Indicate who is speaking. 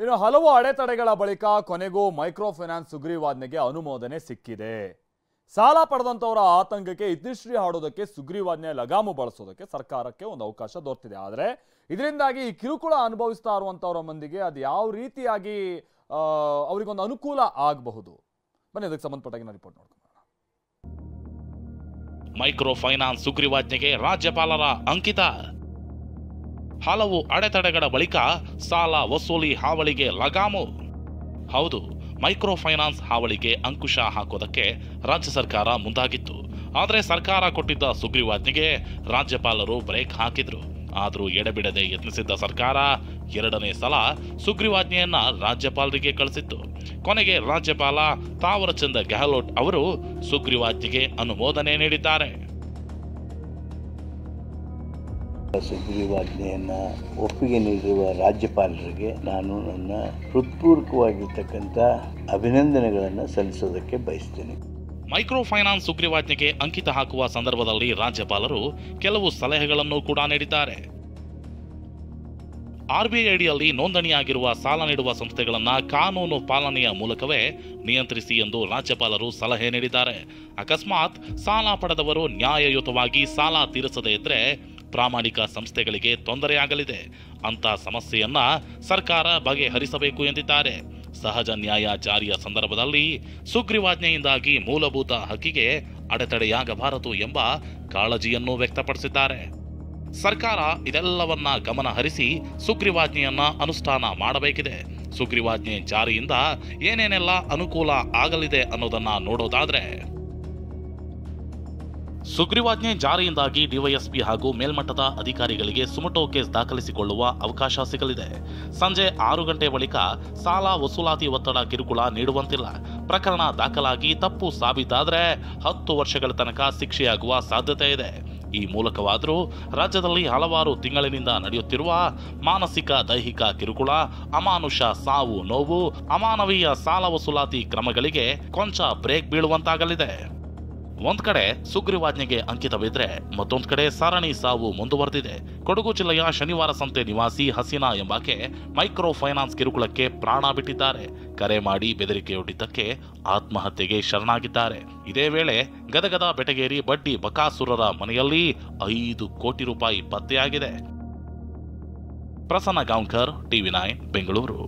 Speaker 1: ಇನ್ನು ಹಲವು ಅಡೆತಡೆಗಳ ಬಳಿಕ ಕೊನೆಗೂ ಮೈಕ್ರೋ ಫೈನಾನ್ಸ್ ಸುಗ್ರೀವಾಜ್ಞೆಗೆ ಅನುಮೋದನೆ ಸಿಕ್ಕಿದೆ. ಸಾಲ ಪಡೆದಂತವರ ಆತಂಕಕ್ಕೆ ಇತಿಶ್ರೀ ಹಾಡೋದಕ್ಕೆ ಸುಗ್ರೀವಾಜ್ಞೆ ಲಗಾಮು ಬಳಸೋದಕ್ಕೆ ಸರ್ಕಾರಕ್ಕೆ ಒಂದು ಅವಕಾಶ ದೊರೆತಿದೆ. ಆದರೆ ಇದರಿಂದಾಗಿ ಈ ಕಿರುಕುಳ ಅನುಭವಿಸ್ತಾ ಇರುವಂತವರ ಮಂದಿಗೆ ಅದು ಯಾವ ರೀತಿಯಾಗಿ ಅವರಿಗೊಂದು ಅನುಕೂಲ ಆಗಬಹುದು, ಬನ್ನಿ ಅದಕ್ಕೆ ಸಂಬಂಧಪಟ್ಟಾಗಿ ರಿಪೋರ್ಟ್ ನೋಡ್ಕೊಂಡು.
Speaker 2: ಮೈಕ್ರೋ ಫೈನಾನ್ಸ್ ಸುಗ್ರೀವಾಜ್ಞೆಗೆ ರಾಜ್ಯಪಾಲರ ಅಂಕಿತ. ಹಲವು ಅಡೆತಡೆಗಳ ಬಳಿಕ ಸಾಲ ವಸೂಲಿ ಹಾವಳಿಗೆ ಲಗಾಮು. ಹೌದು, ಮೈಕ್ರೋ ಫೈನಾನ್ಸ್ ಹಾವಳಿಗೆ ಅಂಕುಶ ಹಾಕೋದಕ್ಕೆ ರಾಜ್ಯ ಸರ್ಕಾರ ಮುಂದಾಗಿತ್ತು. ಆದರೆ ಸರ್ಕಾರ ಕೊಟ್ಟಿದ್ದ ಸುಗ್ರೀವಾಜ್ಞೆಗೆ ರಾಜ್ಯಪಾಲರು ಬ್ರೇಕ್ ಹಾಕಿದ್ರು. ಆದರೂ ಎಡೆಬಿಡದೆ ಯತ್ನಿಸಿದ್ದ ಸರ್ಕಾರ ಎರಡನೇ ಸಲ ಸುಗ್ರೀವಾಜ್ಞೆಯನ್ನ ರಾಜ್ಯಪಾಲರಿಗೆ ಕಳಿಸಿತ್ತು. ಕೊನೆಗೆ ರಾಜ್ಯಪಾಲ ತಾವರಚಂದ್ ಗೆಹ್ಲೋಟ್ ಅವರು ಸುಗ್ರೀವಾಜ್ಞೆಗೆ ಅನುಮೋದನೆ ನೀಡಿದ್ದಾರೆ.
Speaker 3: ಸುಗ್ರೀವಾಜ್ಞೆಯನ್ನು ಒಪ್ಪಿಗೆ ನೀಡಿರುವ ರಾಜ್ಯಪಾಲರಿಗೆ ನಾನು ನನ್ನ ಹೃತ್ಪೂರ್ವಕವಾಗಿರ್ತಕ್ಕಂಥ ಅಭಿನಂದನೆಗಳನ್ನು ಸಲ್ಲಿಸೋದಕ್ಕೆ ಬಯಸ್ತೇನೆ.
Speaker 2: ಮೈಕ್ರೋ ಫೈನಾನ್ಸ್ ಸುಗ್ರೀವಾಜ್ಞೆಗೆ ಅಂಕಿತ ಹಾಕುವ ಸಂದರ್ಭದಲ್ಲಿ ರಾಜ್ಯಪಾಲರು ಕೆಲವು ಸಲಹೆಗಳನ್ನು ಕೂಡ ನೀಡಿದ್ದಾರೆ. ಆರ್ಬಿಐ ಅಡಿಯಲ್ಲಿ ನೋಂದಣಿಯಾಗಿರುವ ಸಾಲ ನೀಡುವ ಸಂಸ್ಥೆಗಳನ್ನು ಕಾನೂನು ಪಾಲನೆಯ ಮೂಲಕವೇ ನಿಯಂತ್ರಿಸಿ ಎಂದು ರಾಜ್ಯಪಾಲರು ಸಲಹೆ ನೀಡಿದ್ದಾರೆ. ಅಕಸ್ಮಾತ್ ಸಾಲ ಪಡೆದವರು ನ್ಯಾಯಯುತವಾಗಿ ಸಾಲ ತೀರಿಸದೇ ಇದ್ರೆ ಪ್ರಾಮಾಣಿಕ ಸಂಸ್ಥೆಗಳಿಗೆ ತೊಂದರೆಯಾಗಲಿದೆ. ಅಂತ ಸಮಸ್ಯೆಯನ್ನ ಸರ್ಕಾರ ಬಗೆಹರಿಸಬೇಕು ಎಂದಿದ್ದಾರೆ. ಸಹಜ ನ್ಯಾಯ ಜಾರಿಯ ಸಂದರ್ಭದಲ್ಲಿ ಸುಗ್ರೀವಾಜ್ಞೆಯಿಂದಾಗಿ ಮೂಲಭೂತ ಹಕ್ಕಿಗೆ ಅಡೆತಡೆಯಾಗಬಾರದು ಎಂಬ ಕಾಳಜಿಯನ್ನು ವ್ಯಕ್ತಪಡಿಸಿದ್ದಾರೆ. ಸರ್ಕಾರ ಇದೆಲ್ಲವನ್ನ ಗಮನ ಹರಿಸಿ ಸುಗ್ರೀವಾಜ್ಞೆಯನ್ನ ಅನುಷ್ಠಾನ ಮಾಡಬೇಕಿದೆ. ಸುಗ್ರೀವಾಜ್ಞೆ ಜಾರಿಯಿಂದ ಏನೇನೆಲ್ಲ ಅನುಕೂಲ ಆಗಲಿದೆ ಅನ್ನೋದನ್ನ ನೋಡೋದಾದ್ರೆ, ಸುಗ್ರೀವಾಜ್ಞೆ ಜಾರಿಯಿಂದಾಗಿ ಡಿವೈಎಸ್ಪಿ ಹಾಗೂ ಮೇಲ್ಮಟ್ಟದ ಅಧಿಕಾರಿಗಳಿಗೆ ಸುಮಟೋ ಕೇಸ್ ದಾಖಲಿಸಿಕೊಳ್ಳುವ ಅವಕಾಶ ಸಿಗಲಿದೆ. ಸಂಜೆ 6 ಗಂಟೆ ಬಳಿಕ ಸಾಲ ವಸೂಲಾತಿ ಒತ್ತಡ ಕಿರುಕುಳ ನೀಡುವಂತಿಲ್ಲ. ಪ್ರಕರಣ ದಾಖಲಾಗಿ ತಪ್ಪು ಸಾಬೀತಾದರೆ 10 ವರ್ಷಗಳ ತನಕ ಶಿಕ್ಷೆಯಾಗುವ ಸಾಧ್ಯತೆ ಇದೆ. ಈ ಮೂಲಕವಾದರೂ ರಾಜ್ಯದಲ್ಲಿ ಹಲವಾರು ತಿಂಗಳಿನಿಂದ ನಡೆಯುತ್ತಿರುವ ಮಾನಸಿಕ ದೈಹಿಕ ಕಿರುಕುಳ, ಅಮಾನುಷ ಸಾವು ನೋವು, ಅಮಾನವೀಯ ಸಾಲ ವಸೂಲಾತಿ ಕ್ರಮಗಳಿಗೆ ಕೊಂಚ ಬ್ರೇಕ್ ಬೀಳುವಂತಾಗಲಿದೆ. ಒಂದ್ ಕಡೆ ಸುಗ್ರೀವಾಜ್ಞೆಗೆ ಅಂಕಿತವಿದ್ರೆ ಮತ್ತೊಂದ್ ಕಡೆ ಸರಣಿ ಸಾವು ಮುಂದುವರೆದಿದೆ. ಕೊಡಗು ಜಿಲ್ಲೆಯ ಶನಿವಾರ ಸಂತೆ ನಿವಾಸಿ ಹಸೀನಾ ಎಂಬಾಕೆ ಮೈಕ್ರೋ ಫೈನಾನ್ಸ್ ಕಿರುಕುಳಕ್ಕೆ ಪ್ರಾಣ ಬಿಟ್ಟಿದ್ದಾರೆ. ಕರೆ ಮಾಡಿ ಬೆದರಿಕೆಯೊಡ್ಡಿದ್ದಕ್ಕೆ ಆತ್ಮಹತ್ಯೆಗೆ ಶರಣಾಗಿದ್ದಾರೆ. ಇದೇ ವೇಳೆ ಗದಗದ ಬೆಟಗೇರಿ ಬಡ್ಡಿ ಬಕಾಸುರರ ಮನೆಯಲ್ಲಿ 5 ಕೋಟಿ ರೂಪಾಯಿ ಪತ್ತೆಯಾಗಿದೆ. ಪ್ರಸನ್ನ ಗಾಂವ್ಕರ್, ಟಿವಿ9 ಬೆಂಗಳೂರು.